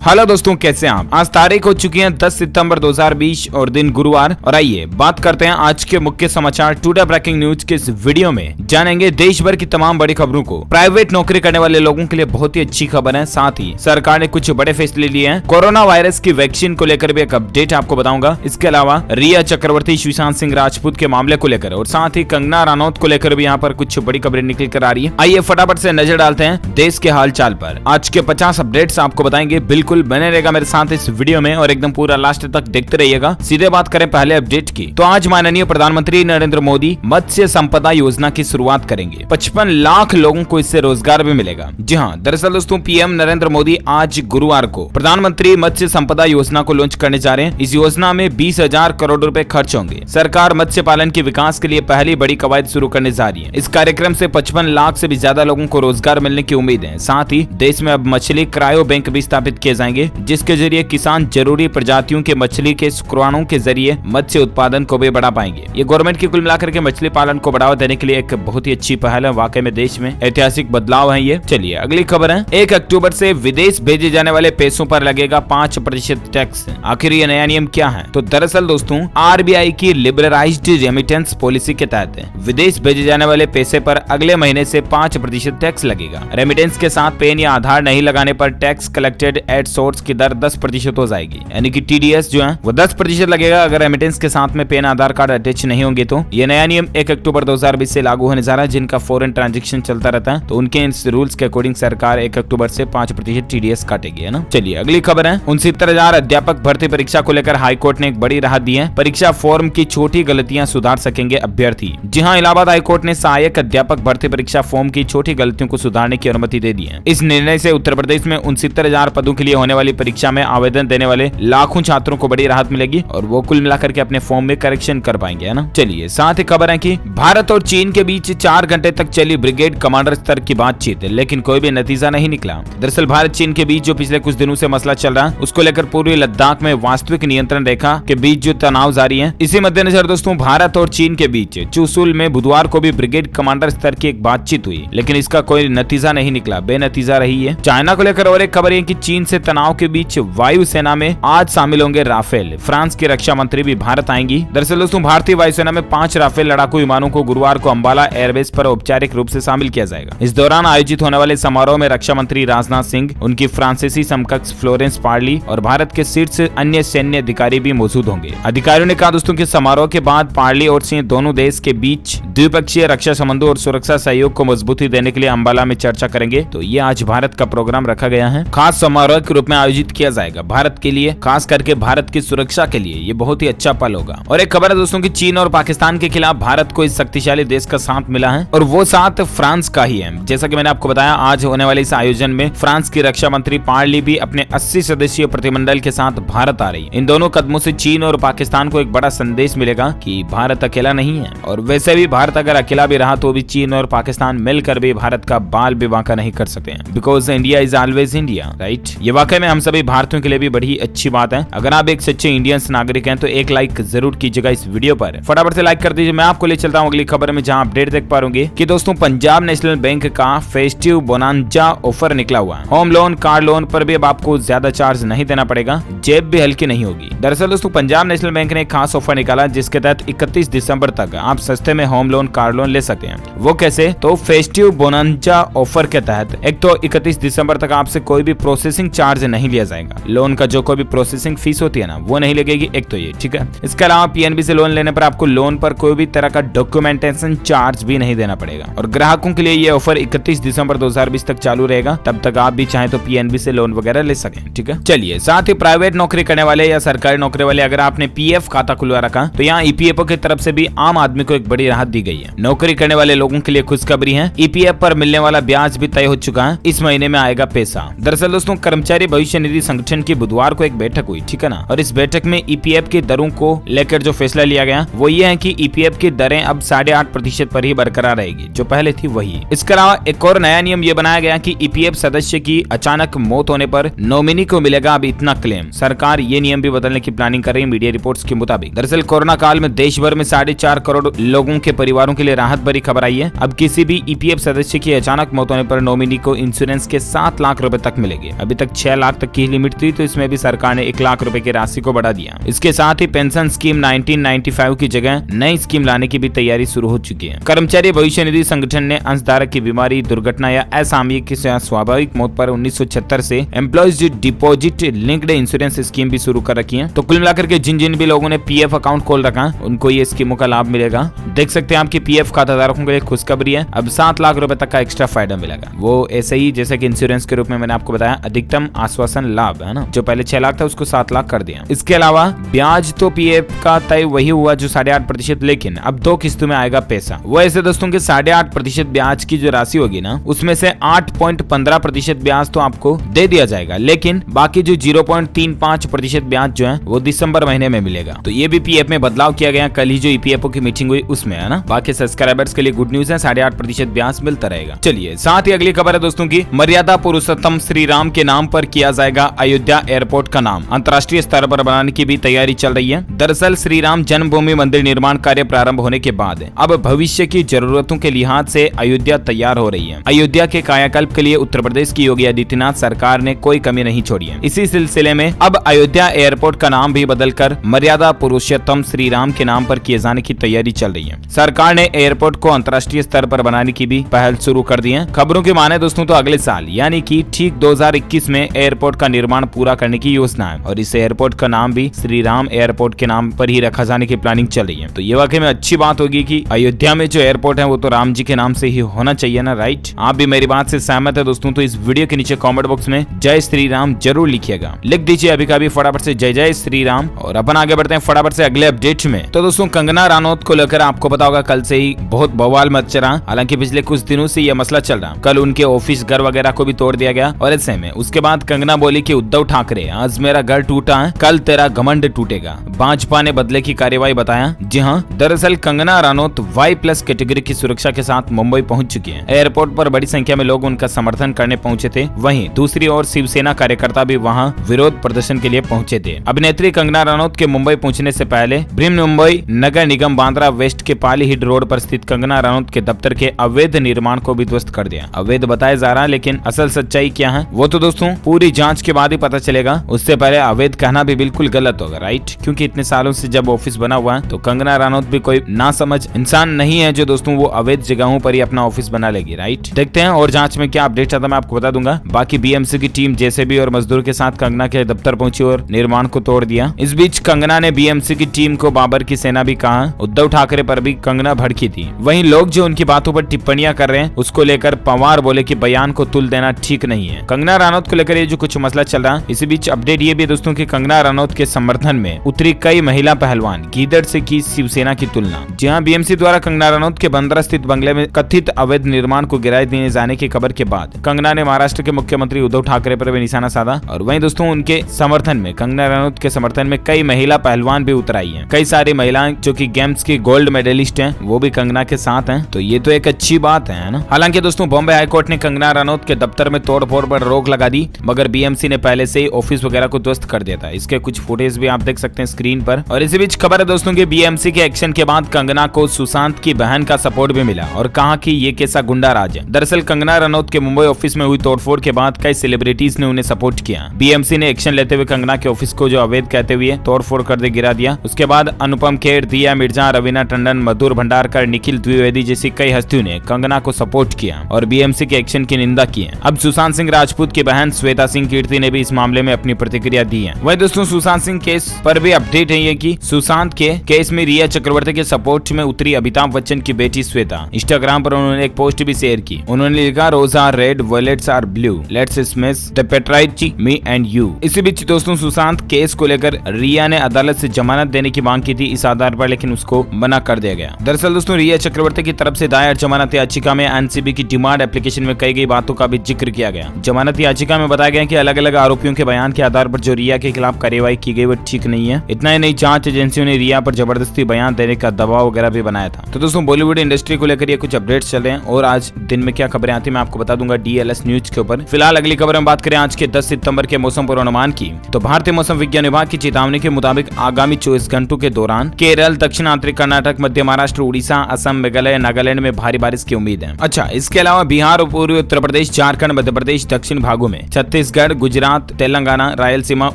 Hello दोस्तों, कैसे हैं आप। आज तारीख हो चुकी है 10 सितंबर 2020 और दिन गुरुवार। और आइए बात करते हैं आज के मुख्य समाचार टुडे ब्रेकिंग न्यूज के इस वीडियो में। जानेंगे देश भर की तमाम बड़ी खबरों को। प्राइवेट नौकरी करने वाले लोगों के लिए बहुत ही अच्छी खबर है। साथ ही सरकार ने कुछ बड़े फैसले लिए हैं। कोरोना वायरस की वैक्सीन को लेकर भी एक अपडेट आपको बताऊंगा। इसके अलावा रिया चक्रवर्ती, सुशांत सिंह राजपूत के मामले को लेकर और साथ ही कंगना रनौत को लेकर भी यहाँ पर कुछ बड़ी खबरें निकल कर आ रही है। आइए फटाफट से नजर डालते हैं देश के हाल चाल पर। आज के 50 अपडेट्स आपको बताएंगे। बिल्कुल बने रहेगा मेरे साथ इस वीडियो में और एकदम पूरा लास्ट तक देखते रहिएगा। सीधे बात करें पहले अपडेट की, तो आज माननीय प्रधानमंत्री नरेंद्र मोदी मत्स्य संपदा योजना की शुरुआत करेंगे। 55 लाख लोगों को इससे रोजगार भी मिलेगा। जी हाँ, दरअसल दोस्तों पीएम नरेंद्र मोदी आज गुरुवार को प्रधानमंत्री मत्स्य संपदा योजना को लॉन्च करने जा रहे हैं। इस योजना में 20,000 करोड़ रुपए खर्च होंगे। सरकार मत्स्य पालन के विकास के लिए पहली बड़ी कवायद शुरू करने जा रही है। इस कार्यक्रम से 55 लाख से भी ज्यादा लोगों को रोजगार मिलने की उम्मीद है। साथ ही देश में अब मछली क्रायो बैंक भी स्थापित किए जाएंगे, जिसके जरिए किसान जरूरी प्रजातियों के मछली के शुक्राणुओं के जरिए मत्स्य उत्पादन को भी बढ़ा पाएंगे। ये गवर्नमेंट की कुल मिलाकर के मछली पालन को बढ़ावा देने के लिए एक बहुत ही अच्छी पहल है। वाकई में देश में ऐतिहासिक बदलाव है ये। चलिए अगली खबर है। 1 अक्टूबर से विदेश भेजे जाने वाले पैसों पर लगेगा 5% टैक्स। आखिर ये नया नियम क्या है? तो दरअसल दोस्तों आरबीआई की लिबरलाइज्ड रेमिटेंस पॉलिसी के तहत विदेश भेजे जाने वाले पैसे पर अगले महीने से 5% टैक्स लगेगा। रेमिटेंस के साथ पेन या आधार नहीं लगाने पर टैक्स कलेक्टेड एट सोर्स की दर 10% हो जाएगी। यानी कि टीडीएस जो है वो 10% लगेगा अगर रेमिटेंस के साथ में पेन आधार कार्ड अटैच नहीं होंगे। तो ये नया नियम 1 अक्टूबर 2020 से लागू होने जा रहा है। जिनका फॉरेन ट्रांजैक्शन चलता रहता है तो उनके इस रूल्स के अकॉर्डिंग सरकार 1 अक्टूबर से 5% टीडीएस काटेगी, है ना। चलिए अगली खबर है। 69,000 अध्यापक भर्ती परीक्षा को लेकर हाईकोर्ट ने एक बड़ी राहत दी है। परीक्षा फॉर्म की छोटी गलतियां सुधार सकेंगे अभ्यर्थी। जी हाँ, इलाहाबाद हाईकोर्ट ने सहायक अध्यापक भर्ती परीक्षा फॉर्म की छोटी गलतियों को सुधारने की अनुमति दे दी है। इस निर्णय से उत्तर प्रदेश में 69,000 पदों के लिए होने वाली परीक्षा में आवेदन देने वाले लाखों छात्रों को बड़ी राहत मिलेगी और वो कुल मिलाकर के अपने फॉर्म में करेक्शन कर पाएंगे, है ना। चलिए साथ ही खबर है कि भारत और चीन के बीच 4 घंटे तक चली ब्रिगेड कमांडर स्तर की बातचीत, लेकिन कोई भी नतीजा नहीं निकला। दरअसल भारत चीन के बीच जो पिछले कुछ दिनों से मसला चल रहा है उसको लेकर पूर्वी लद्दाख में वास्तविक नियंत्रण रेखा के बीच जो तनाव जारी है, इसी मद्देनजर दोस्तों भारत और चीन के बीच चुशुल में बुधवार को भी ब्रिगेड कमांडर स्तर की एक बातचीत हुई, लेकिन इसका कोई नतीजा नहीं निकला, बेनतीजा रही है। चाइना को लेकर और एक खबर है कि चीन से तनाव के बीच वायुसेना में आज शामिल होंगे राफेल। फ्रांस की रक्षा मंत्री भी भारत आएंगी। दरअसल दोस्तों भारतीय वायुसेना में 5 राफेल लड़ाकू विमानों को गुरुवार को अंबाला एयरबेस पर औपचारिक रूप से शामिल किया जाएगा। इस दौरान आयोजित होने वाले समारोह में रक्षा मंत्री राजनाथ सिंह, उनकी फ्रांसीसी समकक्ष फ्लोरेंस पार्ली और भारत के शीर्ष अन्य सैन्य अधिकारी भी मौजूद होंगे। अधिकारियों ने कहा दोस्तों कि समारोह के बाद पार्ली और सिंह दोनों देश के बीच द्विपक्षीय रक्षा संबंधों और सुरक्षा सहयोग को मजबूती देने के लिए अंबाला में चर्चा करेंगे। तो ये आज भारत का प्रोग्राम रखा गया है, खास समारोह के रूप में आयोजित किया जाएगा। भारत के लिए, खास करके भारत की सुरक्षा के लिए ये बहुत ही अच्छा पल होगा। और एक खबर है दोस्तों कि चीन और पाकिस्तान के खिलाफ भारत को इस शक्तिशाली देश का साथ मिला है और वो साथ फ्रांस का ही है। जैसा कि मैंने आपको बताया, आज होने वाले इस आयोजन में फ्रांस की रक्षा मंत्री पार्ली भी अपने 80 सदस्यीय प्रतिमंडल के साथ भारत आ रही है। इन दोनों कदमों से चीन और पाकिस्तान को एक बड़ा संदेश मिलेगा कि भारत अकेला नहीं है। और वैसे भी भारत अगर अकेला भी रहा तो भी चीन और पाकिस्तान मिलकर भी भारत का बाल भी बांका नहीं कर सकते हैं, because India is always India, right. ये वाकई में हम सभी भारतीयों के लिए भी बड़ी अच्छी बात है। अगर आप एक सच्चे इंडियंस नागरिक हैं तो एक लाइक जरूर कीजिएगा इस वीडियो पर। फटाफट से लाइक कर दीजिए। मैं आपको ले चलता हूँ अगली खबर में, जहाँ अपडेट देख पा रहे कि दोस्तों पंजाब नेशनल बैंक का फेस्टिव बोनांजा ऑफर निकला हुआ है। होम लोन, कार लोन पर भी अब आपको ज्यादा चार्ज नहीं देना पड़ेगा, जेब भी हल्की नहीं होगी। दरअसल दोस्तों पंजाब नेशनल बैंक ने एक खास ऑफर निकाला जिसके तहत 31 दिसंबर तक आप सस्ते में होम लोन, कार लोन ले सकते हैं। वो कैसे? तो फेस्टिव बोनांजा ऑफर के तहत एक तो 31 दिसंबर तक आपसे कोई भी प्रोसेसिंग चार्ज नहीं लिया जाएगा। लोन का जो कोई भी प्रोसेसिंग फीस होती है ना वो नहीं लगेगी, एक तो ये, ठीक है। इसके अलावा पीएनबी से लोन लेने पर आपको लोन पर कोई भी तरह का डॉक्यूमेंटेशन चार्ज भी नहीं देना पड़ेगा। और ग्राहकों के लिए ये ऑफर 31 दिसंबर 2020 तक चालू रहेगा। तब तक आप भी चाहें तो पीएनबी से लोन वगैरह ले सकें, ठीक है। चलिए साथ ही प्राइवेट नौकरी करने वाले या सरकारी नौकरी वाले अगर आपने पीएफ खाता खुलवा रखा तो यहाँ ईपीएफओ की तरफ से भी आम आदमी को एक बड़ी राहत दी गई है। नौकरी करने वाले लोगों के लिए खुशखबरी है, ईपीएफ पर मिलने वाला ब्याज भी तय हो चुका है। इस महीने में आएगा पैसा। दरअसल दोस्तों कर्मचारी भविष्य निधि संगठन की बुधवार को एक बैठक हुई, ठीक है ना। और इस बैठक में ईपीएफ की दरों को लेकर जो फैसला लिया गया वो ये है कि ईपीएफ की दरें अब 8.5% पर ही बरकरार रहेगी, जो पहले थी वही। इसके अलावा एक और नया नियम ये बनाया गया कि ईपीएफ सदस्य की अचानक मौत होने पर नॉमिनी को मिलेगा अब इतना क्लेम। सरकार ये नियम भी बदलने की प्लानिंग कर रही है मीडिया रिपोर्ट्स के मुताबिक। दरअसल कोरोना काल में देश भर में 4.5 करोड़ लोगों के परिवारों के लिए राहत भरी खबर आई है। अब किसी भी ईपीएफ सदस्य की अचानक मौत होने पर नॉमिनी को इंश्योरेंस के 7 लाख रुपए तक मिलेंगे। अभी तक 6 लाख तक की लिमिट थी, तो इसमें भी सरकार ने 1 लाख रुपए की राशि को बढ़ा दिया। इसके साथ ही पेंशन स्कीम 1995 की जगह नई स्कीम लाने की भी तैयारी शुरू हो चुकी है। कर्मचारी भविष्य निधि संगठन ने अंशधारक की बीमारी, दुर्घटना या असामयिक स्वाभाविक मौत पर 1976 से employees deposit linked insurance scheme भी शुरू कर रखी है। तो कुल मिलाकर के जिन जिन भी लोगों ने पीएफ अकाउंट खोल रखा है उनको ये स्कीमों का लाभ मिलेगा। देख सकते हैं आपकी पीएफ खाताधारकों के लिए खुशखबरी है, अब 7 लाख रुपए तक का एक्स्ट्रा फायदा मिलेगा। वो ऐसे ही जैसे कि इंश्योरेंस के रूप में मैंने आपको बताया अधिकतम आश्वासन लाभ है ना, जो पहले 6 लाख था उसको 7 लाख कर दिया। इसके अलावा ब्याज तो पीएफ का तय वही हुआ जो 8.5%, लेकिन अब 2 किस्तों में आएगा पैसा। वो ऐसे दोस्तों के 8.5% ब्याज की जो राशि होगी ना, उसमें से 8.15% ब्याज तो आपको दे दिया जाएगा, लेकिन बाकी जो 0.35% ब्याज जो है वो दिसंबर महीने में मिलेगा। तो ये भी पीएफ में बदलाव किया गया, कल ही जो ईपीएफओ की मीटिंग हुई उसमें, है ना। बाकी सब्सक्राइबर्स के लिए गुड न्यूज है, 8.5% ब्याज मिलता रहेगा। चलिए साथ ही अगली खबर है दोस्तों की, मर्यादा पुरुषोत्तम श्री राम के नाम पर किया जाएगा अयोध्या एयरपोर्ट का नाम, अंतर्राष्ट्रीय स्तर पर बनाने की भी तैयारी चल रही है। दरअसल श्री राम जन्मभूमि मंदिर निर्माण कार्य प्रारंभ होने के बाद अब भविष्य की जरूरतों के लिहाज से अयोध्या तैयार हो रही है। अयोध्या के कायाकल्प के लिए उत्तर प्रदेश की योगी आदित्यनाथ सरकार ने कोई कमी नहीं छोड़ी है। इसी सिलसिले में अब अयोध्या एयरपोर्ट का नाम भी बदलकर मर्यादा पुरुषोत्तम श्री राम के नाम पर किए जाने की तैयारी चल रही है। सरकार ने एयरपोर्ट को अंतर्राष्ट्रीय स्तर पर बनाने की भी पहल शुरू कर दी है। खबरों की माने दोस्तों तो अगले साल यानी कि ठीक 2021 में एयरपोर्ट का निर्माण पूरा करने की योजना है और इस एयरपोर्ट का नाम भी श्री राम एयरपोर्ट के नाम पर ही रखा जाने की प्लानिंग चल रही है। तो ये वाकई में अच्छी बात होगी कि अयोध्या में जो एयरपोर्ट है वो तो राम जी के नाम से ही होना चाहिए ना, राइट। आप भी मेरी बात से सहमत है दोस्तों, तो इस वीडियो के नीचे कमेंट बॉक्स में जय श्री राम जरूर लिखिएगा, लिख दीजिए अभी का भी फटाफट से जय जय श्री राम। और अपन आगे बढ़ते हैं फटाफट से अगले अपडेट में। तो दोस्तों कंगना रनौत को लेकर आपको पता होगा कल से ही बहुत बवाल मच रहा, हालांकि पिछले कुछ दिनों से यह मसला चल रहा। कल उनके ऑफिस घर वगैरह को भी तोड़ दिया गया और ऐसे में उसके बाद कंगना बोली कि उद्धव ठाकरे आज मेरा घर टूटा है, कल तेरा घमंड टूटेगा। भाजपा ने बदले की कार्यवाही बताया। जी हाँ, दरअसल कंगना रनौत Y+ कैटेगरी की सुरक्षा के साथ मुंबई पहुंच चुकी है। एयरपोर्ट पर बड़ी संख्या में लोग उनका समर्थन करने पहुंचे थे। वहीं दूसरी ओर शिवसेना कार्यकर्ता भी वहां विरोध प्रदर्शन के लिए पहुंचे थे। अभिनेत्री कंगना रनौत के मुंबई पहुंचने से पहले मुंबई नगर निगम बांद्रा वेस्ट के पाली हिट रोड पर स्थित कंगना रनौत के दफ्तर के अवैध निर्माण को भी ध्वस्त कर दिया। अवैध बताया जा रहा है, लेकिन असल सच्चाई क्या है वो तो दोस्तों पूरी जांच के बाद ही पता चलेगा। उससे पहले अवैध कहना भी बिल्कुल गलत होगा, राइट, क्योंकि इतने सालों से जब ऑफिस बना हुआ है तो कंगना रनौत भी कोई ना समझ इंसान नहीं है जो दोस्तों वो अवैध जगहों पर ही अपना ऑफिस बना लेगी, राइट। देखते हैं और जांच में क्या अपडेट आता मैं आपको बता दूंगा। बाकी बीएमसी की टीम जेसीबी और मजदूर के साथ कंगना के दफ्तर पहुंची और निर्माण को तोड़ दिया। इस बीच कंगना ने बीएमसी की टीम को बाबर की सेना भी कहा। उद्धव ठाकरे पर भी कंगना भड़की थी। वहीं लोग जो उनकी बातों पर टिप्पणियां कर रहे हैं उसको लेकर पवार बोले कि बयान को तुल देना ठीक नहीं है। कंगना रनौत को लेकर ये जो कुछ मसला चल रहा है, इसी बीच अपडेट ये भी दोस्तों की कंगना रनौत के समर्थन में उतरी कई महिला पहलवान, गीदड़ से की शिवसेना की तुलना। जी हाँ, बीएमसी द्वारा कंगना रनौत के बंदरा स्थित बंगले में कथित अवैध निर्माण को गिराए दिए जाने की खबर के बाद कंगना ने महाराष्ट्र के मुख्यमंत्री उद्धव ठाकरे पर भी निशाना साधा। और वहीं दोस्तों उनके समर्थन में, कंगना रनौत के समर्थन में कई महिला पहलवान भी उतर आई हैं। कई सारी महिलाएं जो कि गेम्स की गोल्ड मेडलिस्ट हैं वो भी कंगना के साथ हैं, तो ये तो एक अच्छी बात है ना। हालांकि दोस्तों बॉम्बे हाईकोर्ट ने कंगना रनौत के दफ्तर में तोड़फोड़ पर रोक लगा दी, मगर बीएमसी ने पहले से ही ऑफिस वगैरह को ध्वस्त कर दिया था। इसके कुछ फुटेज भी आप देख सकते हैं स्क्रीन पर। और इसी बीच खबर है दोस्तों की बीएमसी के एक्शन के बाद कंगना को सुशांत की बहन का सपोर्ट भी मिला और कहा कि ये कैसा गुंडा राज है। दरअसल कंगना रनौत के मुंबई ऑफिस में हुई तोड़फोड़ के बाद कई सेलिब्रिटीज ने उन्हें सपोर्ट किया। बीएमसी ने एक्शन लेते हुए कंगना के ऑफिस को जो अवैध कहते हुए तोड़फोड़ कर दे गिरा दिया। उसके बाद अनुपम खेर, दिया मिर्जा, रवीना टंडन, मधुर भंडारकर, निखिल द्विवेदी जैसी कई हस्तियों ने कंगना को सपोर्ट किया और बीएमसी के एक्शन की निंदा की है। अब सुशांत सिंह राजपूत की बहन श्वेता सिंह कीर्ति ने भी इस मामले में अपनी प्रतिक्रिया दी है। वही दोस्तों सुशांत सिंह केस पर भी अपडेट है ये कि सुशांत के केस में रिया चक्रवर्ती के सपोर्ट में उतरी अमिताभ बच्चन की बेटी श्वेता। इंस्टाग्राम पर उन्होंने एक पोस्ट भी शेयर की। उन्होंने लिखा, rose are red, violets are blue, let's smash the patriarchy me and you. इसी बीच दोस्तों सुशांत केस को लेकर रिया ने अदालत से जमानत देने की मांग की थी इस आधार पर, लेकिन उसको मना कर दिया गया। दरअसल दोस्तों रिया चक्रवर्ती की तरफ से दायर जमानत याचिका में एनसीबी की डिमांड एप्लीकेशन में कई गई बातों का भी जिक्र किया गया। जमानत याचिका में बताया गया कि अलग अलग आरोपियों के बयान के आधार पर जो रिया के खिलाफ कार्यवाही की गई वो ठीक नहीं है। इतना ही नहीं, जांच एजेंसियों ने रिया पर जबरदस्ती बयान देने का दबाव वगैरह भी बनाया था। तो दोस्तों बॉलीवुड इंडस्ट्री को लेकर ये कुछ अपडेट्स चल रहे हैं और आज दिन में क्या खबरें आती है मैं आपको बता दूंगा DLS न्यूज के ऊपर। फिलहाल अगली खबर में बात करें आज के 10 सितंबर के मौसम पूर्वानुमान की, तो भारतीय मौसम विज्ञान विभाग की चेतावनी के मुताबिक आगामी 24 घंटों के दौरान केरल, दक्षिण आंतरिक कर्नाटक, मध्य महाराष्ट्र, उड़ीसा, असम, मेघालय, नागालैंड में भारी बारिश की उम्मीद है। अच्छा, इसके अलावा बिहार, पूर्वी उत्तर प्रदेश, झारखंड, मध्य प्रदेश, दक्षिण भागों में 36 छत्तीसगढ़, गुजरात, तेलंगाना, रायलसीमा,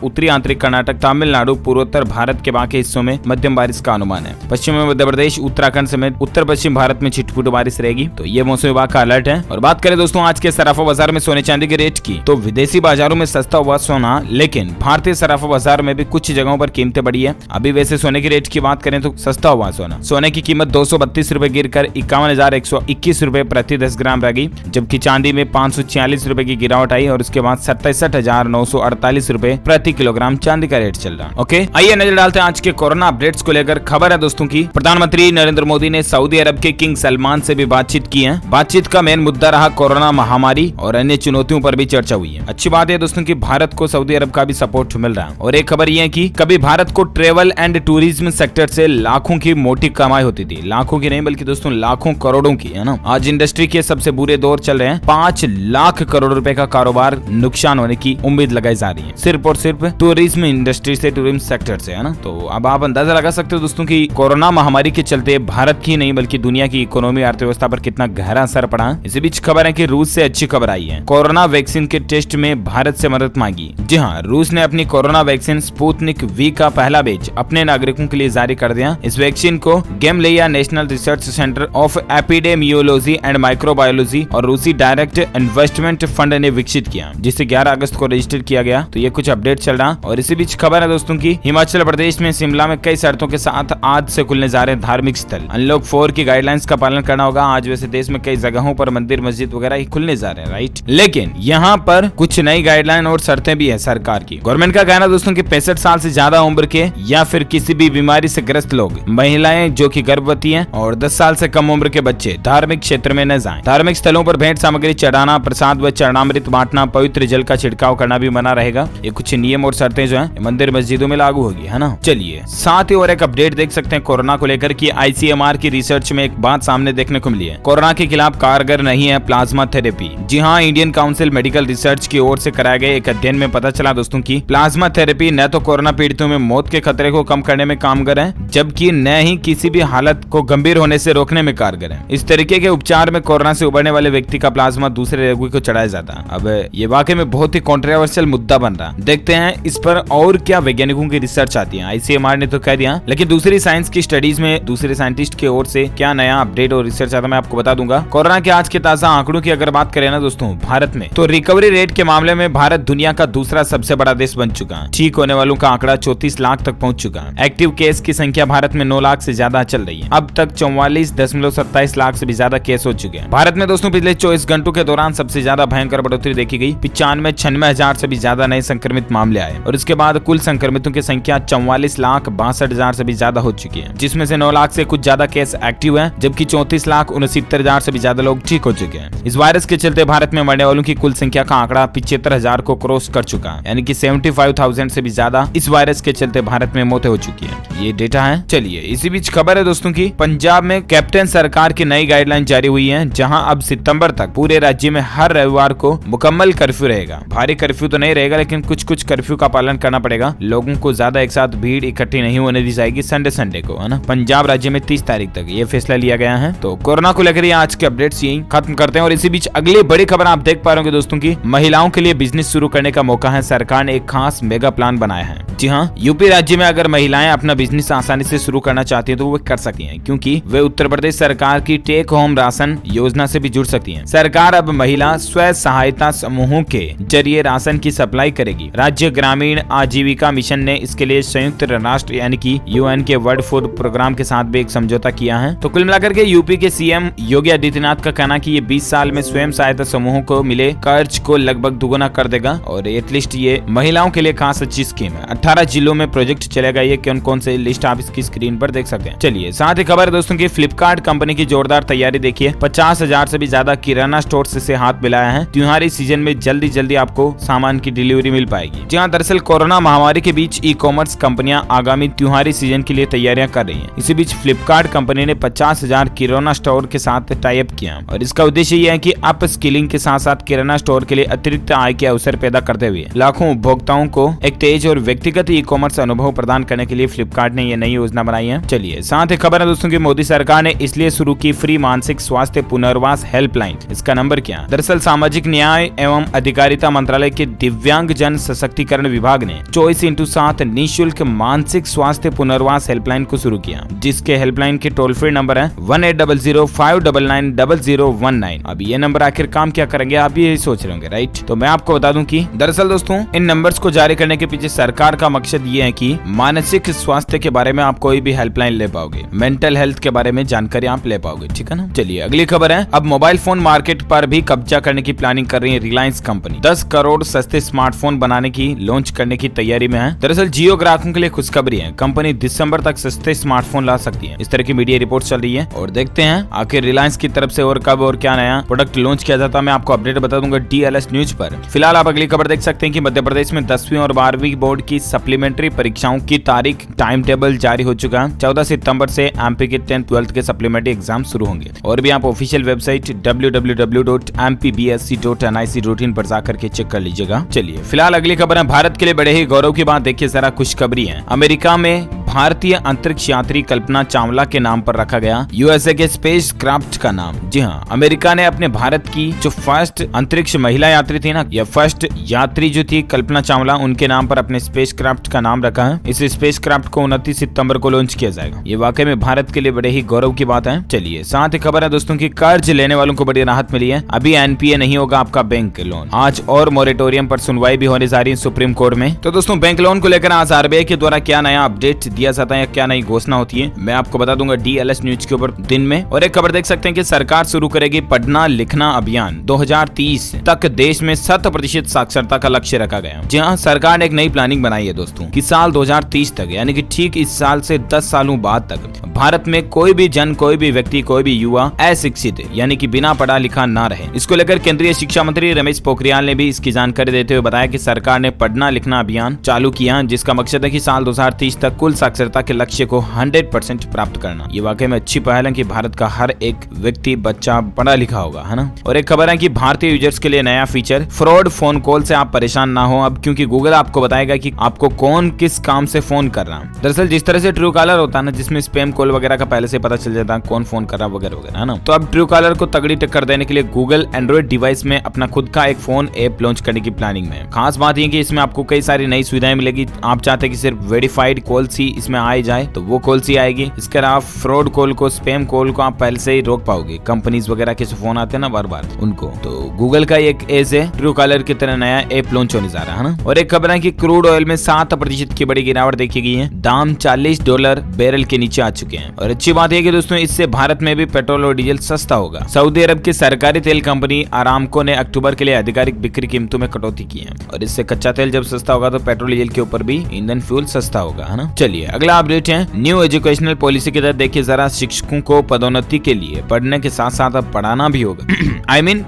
उत्तरी आंतरिक कर्नाटक, तमिलनाडु, पूर्वोत्तर भारत के बाकी हिस्सों में मध्यम बारिश का अनुमान है। पश्चिमी मध्य प्रदेश, उत्तराखंड समेत उत्तर पश्चिम भारत में छिटपुट बारिश रहेगी। तो ये मौसम विभाग का अलर्ट है। और बात करें दोस्तों आज के सराफा बाजार में सोने चांदी के रेट की, तो विदेशी बाजारों में सस्ता हुआ सोना, लेकिन भारतीय सराफा बाजार में भी कुछ जगहों पर कीमतें बढ़ी है। अभी वैसे सोने के रेट की बात करें तो सस्ता हुआ सोने की कीमत 232 रुपए गिरकर 51,121 रुपए प्रति 10 ग्राम रह गई, जबकि चांदी में 546 रुपए की गिरावट आई और उसके बाद 67,948 रुपए प्रति किलोग्राम चांदी का रेट चल रहा है। ओके, आइए नजर डालते हैं आज के कोरोना अपडेट्स को लेकर। खबर है दोस्तों की प्रधानमंत्री नरेंद्र मोदी ने सऊदी अरब के किंग सलमान से भी बातचीत की है। बातचीत का मेन मुद्दा रहा कोरोना महामारी और अन्य चुनौतियों पर भी चर्चा हुई है। अच्छी बात है दोस्तों की भारत को सऊदी अरब का भी सपोर्ट मिल रहा है। और एक खबर यह है कि कभी भारत को ट्रेवल एंड टूरिज्म सेक्टर से लाखों की मोटी कमाई होती थी, लाखों की नहीं बल्कि दोस्तों लाखों करोड़ों की, है ना। आज इंडस्ट्री के सबसे बुरे दौर चल रहे हैं। 5 लाख करोड़ रुपए का कारोबार नुकसान होने की उम्मीद लगाई जा रही है, सिर्फ और सिर्फ टूरिज्म इंडस्ट्री से, टूरिज्म सेक्टर से, है ना। तो अब आप अंदाजा लगा सकते हो दोस्तों की कोरोना महामारी के चलते भारत की नहीं बल्कि दुनिया की इकोनॉमी अर्थव्यवस्था पर कितना गहरा असर पड़ा है। इसी बीच खबर है कि रूस से अच्छी खबर आई है। कोरोना वैक्सीन के टेस्ट में भारत से मदद मांगी। जी हाँ, रूस ने अपनी कोरोना वैक्सीन स्पुतनिक वी का पहला बैच अपने नागरिकों के लिए जारी कर दिया। इस वैक्सीन को Gamaleya national research centre of epidemiology and microbiology और रूसी डायरेक्ट इन्वेस्टमेंट फंड ने विकसित किया, जिसे 11 अगस्त को रजिस्टर किया गया। तो ये कुछ अपडेट चल रहा। और इसी बीच खबर है दोस्तों की हिमाचल प्रदेश में शिमला में कई शर्तों के साथ आज से खुलने जा रहे धार्मिक स्थल। अनलॉक 4 की गाइडलाइंस का पालन करना होगा। आज वैसे देश में कई जगहों पर मंदिर मस्जिद वगैरह ही खुलने जा रहे हैं, राइट। लेकिन यहाँ पर कुछ नई गाइडलाइन और शर्तें भी है सरकार की। गवर्नमेंट का कहना दोस्तों की 65 साल से ज्यादा उम्र के या फिर किसी भी बीमारी से ग्रस्त लोग, महिलाएं जो कि गर्भवती हैं और 10 साल से कम उम्र के बच्चे धार्मिक क्षेत्र में न जाएं। धार्मिक स्थलों पर भेंट सामग्री चढ़ाना, प्रसाद व चरणामृत बांटना, पवित्र जल का छिड़काव करना भी मना रहेगा। ये कुछ नियम और शर्तें जो है मंदिर मस्जिदों में लागू होगी, है ना। चलिए साथ ही और एक अपडेट देख सकते हैं कोरोना को लेकर कि आईसीएमआर की रिसर्च में एक बात सामने देखने को मिली है। कोरोना के खिलाफ कारगर नहीं है प्लाज्मा थेरेपी। जी हाँ, इंडियन काउंसिल मेडिकल रिसर्च की ओर से कराए गए एक अध्ययन में पता चला दोस्तों की प्लाज्मा थेरेपी न तो कोरोना पीड़ितों में मौत के खतरे को कम करने में कामगर है, जबकि न ही किसी भी हालत को गंभीर होने से रोकने में कारगर है। इस तरीके के उपचार में कोरोना से उबरने वाले व्यक्ति का प्लाज्मा दूसरे रोगी को चढ़ाया जाता है। अब ये वाकई में बहुत ही कंट्रोवर्शियल मुद्दा बन रहा है। देखते हैं इस पर और क्या वैज्ञानिकों की रिसर्च आती है। आईसीएमआर ने तो कह दिया, लेकिन दूसरी साइंस की स्टडीज में दूसरे साइंटिस्ट की ओर से क्या नया अपडेट और रिसर्च आता है मैं आपको बता दूंगा। कोरोना के आज के ताजा आंकड़ों की अगर बात करें ना दोस्तों भारत में, तो रिकवरी रेट के मामले में भारत दुनिया का दूसरा सबसे बड़ा देश बन चुका है। ठीक होने वालों का आंकड़ा 34 लाख तक पहुंच चुका है। एक्टिव केस की संख्या भारत में 9 लाख से ज्यादा चल रही है। अब तक 44.27 लाख से भी ज्यादा केस हो चुके हैं। भारत में दोस्तों पिछले 24 घंटों के दौरान सबसे ज्यादा भयंकर बढ़ोतरी देखी गई। 95,96,000 से भी ज्यादा नए संक्रमित मामले आए और इसके बाद कुल संक्रमितों की संख्या 44,62,000 से भी ज्यादा हो चुकी है, जिसमें से 9 लाख से कुछ ज्यादा केस एक्टिव है, जबकि 34,69,000 से भी ज्यादा लोग ठीक हो चुके हैं। इस वायरस के चलते भारत में मरने वालों की कुल संख्या का आंकड़ा 75,000 को क्रॉस कर चुका है, यानी कि 75,000 से भी ज्यादा इस वायरस के चलते भारत में मौतें हो चुकी है। ये डेटा है। चलिए इसी बीच खबर है दोस्तों की पंजाब में कैप्टन सरकार की नई गाइडलाइन जारी हुई है, जहां अब सितंबर तक पूरे राज्य में हर रविवार को मुकम्मल कर्फ्यू रहेगा। भारी कर्फ्यू तो नहीं रहेगा, लेकिन कुछ कुछ कर्फ्यू का पालन करना पड़ेगा। लोगों को ज्यादा एक साथ भीड़ इकट्ठी नहीं होने दी जाएगी संडे को, है ना। पंजाब राज्य में 30 तारीख तक ये फैसला लिया गया है। तो कोरोना को लेकर आज के अपडेट्स यही खत्म करते हैं। और इसी बीच अगली बड़ी खबर आप देख पा रहे होंगे दोस्तों की महिलाओं के लिए बिजनेस शुरू करने का मौका है। सरकार ने एक खास मेगा प्लान बनाया है। जी हाँ, यूपी राज्य में अगर महिलाएं अपना बिजनेस आसानी से शुरू करना चाहती हैं तो वो कर सकती हैं, क्योंकि वे उत्तर प्रदेश सरकार की टेक होम राशन योजना से भी जुड़ सकती हैं। सरकार अब महिला स्व सहायता समूहों के जरिए राशन की सप्लाई करेगी। राज्य ग्रामीण आजीविका मिशन ने इसके लिए संयुक्त राष्ट्र यानी कि यूएन के वर्ल्ड फूड प्रोग्राम के साथ भी एक समझौता किया है। तो कुल मिलाकर के यूपी के सीएम योगी आदित्यनाथ का कहना कि ये 20 साल में स्वयं सहायता समूहों को मिले कर्ज को लगभग दुगुना कर देगा और एटलीस्ट ये महिलाओं के लिए खास अच्छी स्कीम है। 18 जिलों में प्रोजेक्ट चलेगा। ये कौन कौन से लिस्ट आप इसकी स्क्रीन पर देख सकते हैं। चलिए साथ ही खबर दोस्तों की फ्लिपकार्ट कंपनी की जोरदार तैयारी देखिए। 50,000 से भी ज्यादा किराना स्टोर से हाथ मिलाया है। त्योहारी सीजन में जल्दी आपको सामान की डिलीवरी मिल पाएगी। जहाँ दरअसल कोरोना महामारी के बीच ई कॉमर्स कंपनियां आगामी त्योहारी सीजन के लिए तैयारियां कर रही हैं। इसी बीच फ्लिपकार्ट कंपनी ने 50,000 किराना स्टोर के साथ टाई अप किया और इसका उद्देश्य यह है कि अप स्किलिंग के साथ साथ किराना स्टोर के लिए अतिरिक्त आय के अवसर पैदा करते हुए लाखों उपभोक्ताओं को एक तेज और व्यक्तिगत व्यक्तिगत ई कॉमर्स अनुभव प्रदान करने के लिए फ्लिपकार्ट ने ये नई योजना बनाई है। चलिए साथ ही खबर है दोस्तों की मोदी सरकार ने इसलिए शुरू की फ्री मानसिक स्वास्थ्य पुनर्वास हेल्पलाइन। इसका नंबर क्या? दरअसल सामाजिक न्याय एवं अधिकारिता मंत्रालय के दिव्यांग जन सशक्तिकरण विभाग ने 24/7 निःशुल्क मानसिक स्वास्थ्य पुनर्वास हेल्पलाइन को शुरू किया, जिसके हेल्पलाइन के टोल फ्री नंबर है 1800-599-0019। अब ये नंबर आखिर काम क्या करेंगे, आप भी यही सोच रहे होंगे, राइट? तो मैं आपको बता दूं कि दरअसल दोस्तों इन नंबर्स को जारी करने के पीछे सरकार का मकसद ये है कि मानसिक स्वास्थ्य के बारे में आप कोई भी हेल्पलाइन ले पाओगे, मेंटल हेल्थ के बारे में जानकारी आप ले पाओगे, ठीक है ना। चलिए अगली खबर है, अब मोबाइल फोन मार्केट पर भी कब्जा करने की प्लानिंग कर रही है रिलायंस कंपनी। 10 करोड़ सस्ते स्मार्टफोन बनाने की लॉन्च करने की तैयारी में है। दरअसल जियो ग्राहकों के लिए खुशखबरी है, कंपनी दिसंबर तक सस्ते स्मार्टफोन ला सकती है, इस तरह की मीडिया रिपोर्ट चल रही है। और देखते हैं आखिर रिलायंस की तरफ से और कब और क्या नया प्रोडक्ट लॉन्च किया जाता है, मैं आपको अपडेट बता दूंगा DLS न्यूज पर। फिलहाल आप अगली खबर देख सकते हैं कि मध्य प्रदेश में 10वीं और 12वीं बोर्ड की सप्लीमेंट्री परीक्षाओं की तारीख टाइम टेबल जारी हो चुका है। 14 सितंबर से MP के 10th 12th के सप्लीमेंट्री एग्जाम शुरू होंगे। और भी आप ऑफिशियल वेबसाइट www.mpbsc.nic.in पर जाकर के चेक कर लीजिएगा। चलिए फिलहाल अगली खबर है, भारत के लिए बड़े ही गौरव की बात, देखिए जरा खुशखबरी है। अमेरिका में भारतीय अंतरिक्ष यात्री कल्पना चावला के नाम पर रखा गया USA के स्पेस क्राफ्ट का नाम। जी हाँ, अमेरिका ने अपने भारत की जो फर्स्ट अंतरिक्ष महिला यात्री थी ना, या फर्स्ट यात्री जो थी कल्पना चावला, उनके नाम पर अपने स्पेस क्राफ्ट का नाम रखा है। इस स्पेस क्राफ्ट को 29 सितंबर को लॉन्च किया जाएगा। ये वाकई में भारत के लिए बड़े ही गौरव की बात है। चलिए साथ ही खबर है दोस्तों की कर्ज लेने वालों को बड़ी राहत मिली है। अभी NPA नहीं होगा आपका बैंक लोन। आज और मोरेटोरियम पर सुनवाई भी होने जा रही है सुप्रीम कोर्ट में। तो दोस्तों बैंक लोन को लेकर आज RBI के द्वारा क्या नया अपडेट दिया जाता है या क्या नई घोषणा होती है, मैं आपको बता दूंगा DLS न्यूज के ऊपर दिन में। और एक खबर देख सकते हैं कि सरकार शुरू करेगी पढ़ना लिखना अभियान। 2030 तक देश में 100% साक्षरता का लक्ष्य रखा गया। जी हाँ, सरकार ने एक नई प्लानिंग बनाई है दोस्तों कि साल 2030 तक, यानी कि ठीक इस साल से 10 सालों बाद तक भारत में कोई भी जन, कोई भी व्यक्ति, कोई भी युवा अशिक्षित यानी कि बिना पढ़ा लिखा ना रहे। इसको लेकर केंद्रीय शिक्षा मंत्री रमेश पोखरियाल ने भी इसकी जानकारी देते हुए बताया कि सरकार ने पढ़ना लिखना अभियान चालू किया, जिसका मकसद है कि साल 2030 तक कुल साक्षरता के लक्ष्य को 100% प्राप्त करना। ये वाकई में अच्छी पहल है कि भारत का हर एक व्यक्ति बच्चा पढ़ा लिखा होगा, है ना। और एक खबर है कि भारतीय यूजर्स के लिए नया फीचर, फ्रॉड फोन कॉल से आप परेशान ना हो अब, क्योंकि गूगल आपको बताएगा कि आपको कौन किस काम से फोन कर रहा है। दरअसल जिस तरह से ट्रू कॉलर होता है ना, जिसमें स्पैम कॉल वगैरह का पहले से पता चल जाता है कौन फोन कर रहा है वगैरह वगैरह, है ना। तो अब ट्रू कॉलर को तगड़ी टक्कर देने के लिए गूगल एंड्रॉइड डिवाइस में अपना खुद का एक फोन ऐप लॉन्च करने की प्लानिंग में है। खास बात ये कि इसमें आपको कई सारी नई सुविधाएं मिलेगी। आप चाहते हैं कि सिर्फ वेरीफाइड कॉल्स ही इसमें आ जाए तो वो कॉल्स ही आएगी। इसके अलावा फ्रॉड कॉल को, स्पैम कॉल को आप पहले से ही रोक पाओगे। कंपनीज वगैरह के फोन आते हैं ना बार बार, उनको। तो गूगल का एक एज है ट्रू कॉलर की तरह नया ऐप लॉन्च होने जा रहा है ना। और एक खबर है कि क्रूड ऑयल में 7% की बड़ी गिरावट देखी गई है। दाम $40 बैरल के नीचे आ चुके हैं। और अच्छी बात है कि दोस्तों इससे भारत में भी पेट्रोल और डीजल सस्ता होगा। सऊदी अरब की सरकारी तेल कंपनी अरामको ने अक्टूबर के लिए आधिकारिक बिक्री कीमतों में कटौती की है। और इससे कच्चा तेल जब सस्ता होगा तो पेट्रोल डीजल के ऊपर भी ईंधन फ्यूल सस्ता होगा, है ना। चलिए अगला अपडेट है न्यू एजुकेशनल पॉलिसी के तहत। देखिए जरा, शिक्षकों को पदोन्नति के लिए पढ़ने के साथ साथ अब पढ़ाना भी होगा।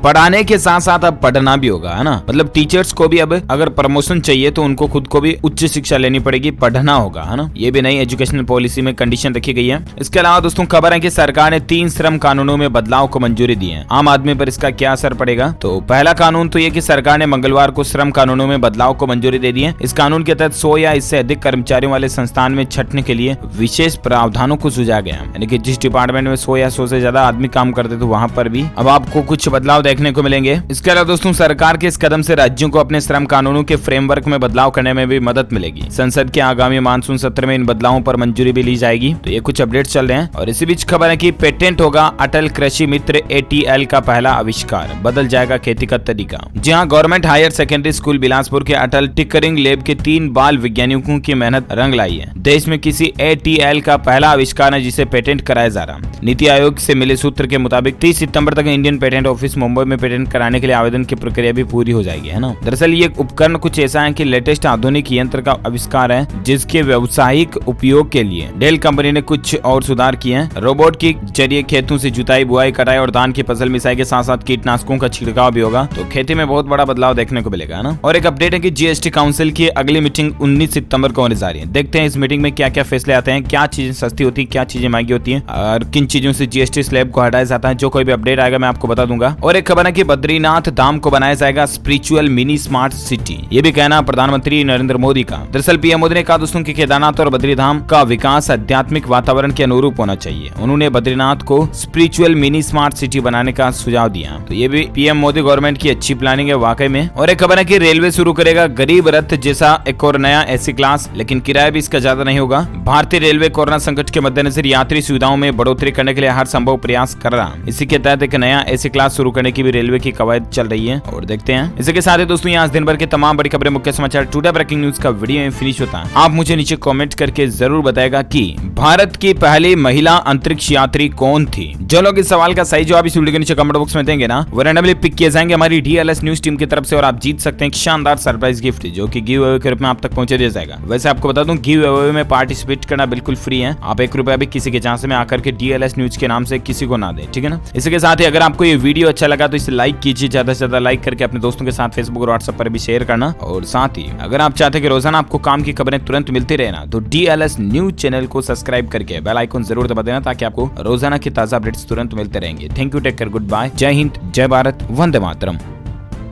पढ़ाने के साथ साथ अब पढ़ना भी होगा, है ना। मतलब टीचर्स को भी अब अगर प्रमोशन चाहिए तो उनको खुद को भी उच्च शिक्षा लेनी पड़ेगी, पढ़ना होगा, है ना। ये भी नई एजुकेशनल पॉलिसी में कंडीशन रखी गई है। इसके अलावा दोस्तों खबर है कि सरकार ने 3 श्रम कानूनों में बदलाव को मंजूरी दी है। आम आदमी पर इसका क्या असर पड़ेगा? तो पहला कानून तो ये कि सरकार ने मंगलवार को श्रम कानूनों में बदलाव को मंजूरी दे दी है। इस कानून के तहत 100 या इससे अधिक कर्मचारियों वाले संस्थान में छंटने के लिए विशेष प्रावधानों को सुझाया गया, यानी कि जिस डिपार्टमेंट में 100 या 100 से ज्यादा आदमी काम करते थे वहां पर भी अब आपको कुछ बदलाव देखने को मिलेंगे। इसके अलावा दोस्तों सरकार के इस कदम से राज्यों को अपने श्रम कानूनों के फ्रेमवर्क में बदलाव करने में भी मदद मिलेगी। संसद के आगामी मानसून सत्र में इन बदलावों पर मंजूरी भी ली जाएगी। तो ये कुछ अपडेट चल रहे हैं। और इसी बीच खबर है कि पेटेंट होगा अटल कृषि मित्र ATL का पहला आविष्कार, बदल जाएगा खेती का तरीका। जी हाँ, government higher secondary school Bilaspur के अटल टिकरिंग लैब के 3 बाल वैज्ञानिकों की मेहनत रंग लाई है। देश में किसी ATL का पहला आविष्कार है जिसे पेटेंट कराया जा रहा। नीति आयोग से मिले सूत्र के मुताबिक 30 सितंबर तक इंडियन पेटेंट ऑफिस मुंबई में पेटेंट कराने के लिए आवेदन की प्रक्रिया भी पूरी हो जाएगी, है ना। दरअसल ये उपकरण कुछ ऐसा है कि लेटेस्ट आधुनिक यंत्र का आविष्कार है जिसके व्यावसायिक उपयोग के लिए डेल कंपनी ने कुछ और सुधार किए हैं। रोबोट के जरिए खेतों से जुताई, बुआई, कटाई और धान की फसल मिसाई के साथ साथ कीटनाशकों का छिड़काव भी होगा। तो खेती में बहुत बड़ा बदलाव देखने को मिलेगा, है ना। और एक अपडेट है कि GST काउंसिल की अगली मीटिंग 19 सितंबर को होने जा रही है। देखते हैं इस मीटिंग में क्या क्या फैसले आते हैं, क्या चीजें सस्ती होती है, क्या चीजें महंगी होती है और किन चीजों से जीएसटी स्लैब को हटाया जाता है। जो कोई भी अपडेट आएगा मैं आपको बता दूंगा। और एक खबर है कि बद्रीनाथ धाम को बनाया जाएगा स्पिरिचुअल मिनी स्मार्ट सिटी। ये भी कहना प्रधानमंत्री नरेंद्र मोदी का। दरअसल पीएम मोदी ने कहा दोस्तों कि केदारनाथ और बद्रीधाम का विकास आध्यात्मिक वातावरण के अनुरूप होना चाहिए। उन्होंने बद्रीनाथ को स्पिरिचुअल मिनी स्मार्ट सिटी बनाने का सुझाव दिया। तो ये भी पीएम मोदी गवर्नमेंट की अच्छी प्लानिंग है वाकई में। और एक खबर है कि रेलवे शुरू करेगा गरीब रथ जैसा एक और नया एसी क्लास, लेकिन किराया भी इसका ज्यादा नहीं होगा। भारतीय रेलवे कोरोना संकट के मद्देनजर यात्री सुविधाओं में बढ़ोतरी करने के लिए हर संभव प्रयास कर रहा है। इसी के तहत एक नया एसी क्लास शुरू करने की भी रेलवे की कवायद चल रही है और देखते हैं। इसी के साथ ही दोस्तों यहाँ दिन भर की तमाम बड़ी खबरें, मुख्य समाचार, टुडे ब्रेकिंग न्यूज का वीडियो में फिनिश होता है। आप मुझे नीचे कमेंट करके जरूर बताएगा कि भारत की पहली महिला अंतरिक्ष यात्री कौन थी। जो लोग इस सवाल का सही जवाब इस वीडियो के नीचे कमेंट बॉक्स में देंगे ना, वो रैंडमली पिक किए जाएंगे हमारी डीएलएस न्यूज टीम की तरफ से और आप जीत सकते हैं एक शानदार सरप्राइज गिफ्ट जो कि गिव अवे के रूप में आप तक पहुंचा दिया जाएगा। वैसे आपको बता दूं गिव अवे में पार्टिसिपेट करना बिल्कुल फ्री है। आप ₹1 भी किसी के झांसे में आकर के डीएलएस न्यूज के नाम से किसी को ना दे, ठीक है ना। इसी के साथ ही अगर आपको ये वीडियो अच्छा लगा तो इसे लाइक कीजिए, ज्यादा से ज्यादा लाइक करके अपने दोस्तों के साथ फेसबुक और व्हाट्सएप पर भी शेयर करना। और साथ ही अगर आप चाहते हैं कि रोजाना आपको काम की खबरें तुरंत मिलती रहे ना, तो डीएलएस न्यूज चैनल को सब्सक्राइब करके बेल आइकन जरूर दबा देना ताकि आपको रोजाना की ताजा अपडेट्स तुरंत मिलते रहेंगे। Thank you, take care, goodbye, जय हिंद, जय भारत, वंदे मातरम।